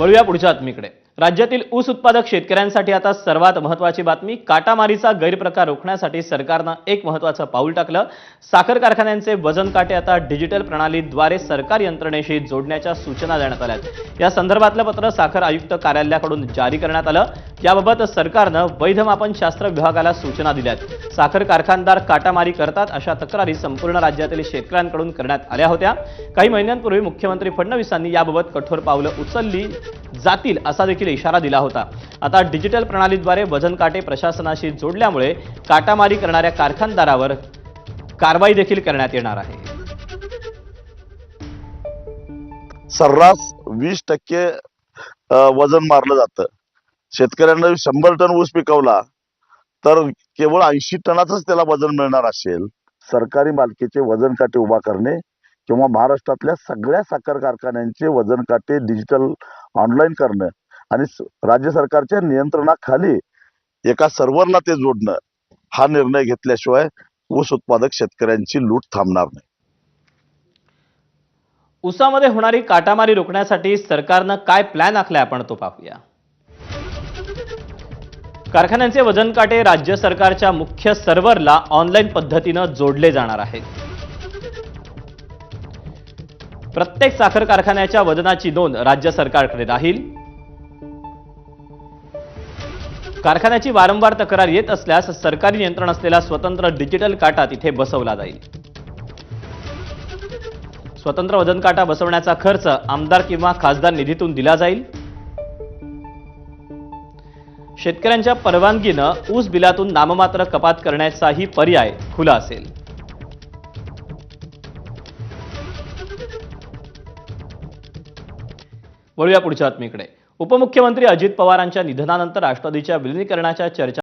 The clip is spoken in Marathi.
वळूया पुढच्या बातमीकडे। राज्यातील ऊस उत्पादक शेतकऱ्यांसाठी आता सर्वात महत्त्वाची बातमी, काटामारीचा गैरप्रकार रोखण्यासाठी सरकारने एक महत्त्वाचं पाऊल टाकलं। साखर कारखान्यांचे वजन काटे आता डिजिटल प्रणालीद्वारे सरकार यंत्रणेशी जोडण्याच्या सूचना देण्यात आल्यात। या संदर्भातलं पत्र साखर आयुक्त कार्यालयाकडून जारी करण्यात आलं। याबाबत सरकारने वैध मापनशास्त्र विभागाला सूचना दिल्यात। साखर कारखानदार काटामारी करतात अशा तक्रारी संपूर्ण राज्यातील शेतकऱ्यांकडून करण्यात आल्या होत्या। काही महिन्यांपूर्वी मुख्यमंत्री फडणवीसांनी याबाबत कठोर पावलं उचलली जातील असा देखील इशारा दिला होता। आता डिजिटल प्रणालीद्वारे वजन काटे प्रशासनाशी जोडल्यामुळे काटामारी करणाऱ्या कारखानदारावर कारवाई देखील करण्यात येणार आहे। सर्रास 20% वजन मारलं जातं। शेतकऱ्यांना 100 टन ऊस पिकवला तर केवळ 80 टनाचंच त्याला वजन मिळणार असेल। सरकारी मालकीचे वजन काटे उभा करणे किंवा महाराष्ट्रातल्या सगळ्या साखर कारखान्यांचे वजन काटे डिजिटल ऑनलाईन करणं आणि राज्य सरकारच्या नियंत्रणाखाली एका सर्व्हरला ते जोडणं, हा निर्णय घेतल्याशिवाय ऊस उत्पादक शेतकऱ्यांची लूट थांबणार नाही। ऊसामध्ये होणारी काटामारी रोखण्यासाठी सरकारने काय प्लॅन आखलाय आपण तो पाहूया। कारखान्यांचे वजन काटे राज्य सरकारच्या मुख्य सर्व्हरला ऑनलाईन पद्धतीने जोडले जाणार आहेत। प्रत्येक साखर कारखान्याच्या वजनाची नोंद राज्य सरकारकडे राहील। कारखान्याची वारंवार तक्रार येत असल्यास सरकारी नियंत्रण असलेला स्वतंत्र डिजिटल काटा तिथे बसवला जाईल। स्वतंत्र वजन काटा बसवण्याचा खर्च आमदार किंवा खासदार निधीतून दिला जाईल। शेतकऱ्यांच्या परवानगीने ऊस बिलातून नाममात्र कपात करण्याचाही पर्याय खुला असेल। वळूया पुढच्या बातमीकडे। उपमुख्यमंत्री अजित पवारांच्या निधनानंतर राष्ट्रवादीच्या विलीनीकरणाच्या चर्चा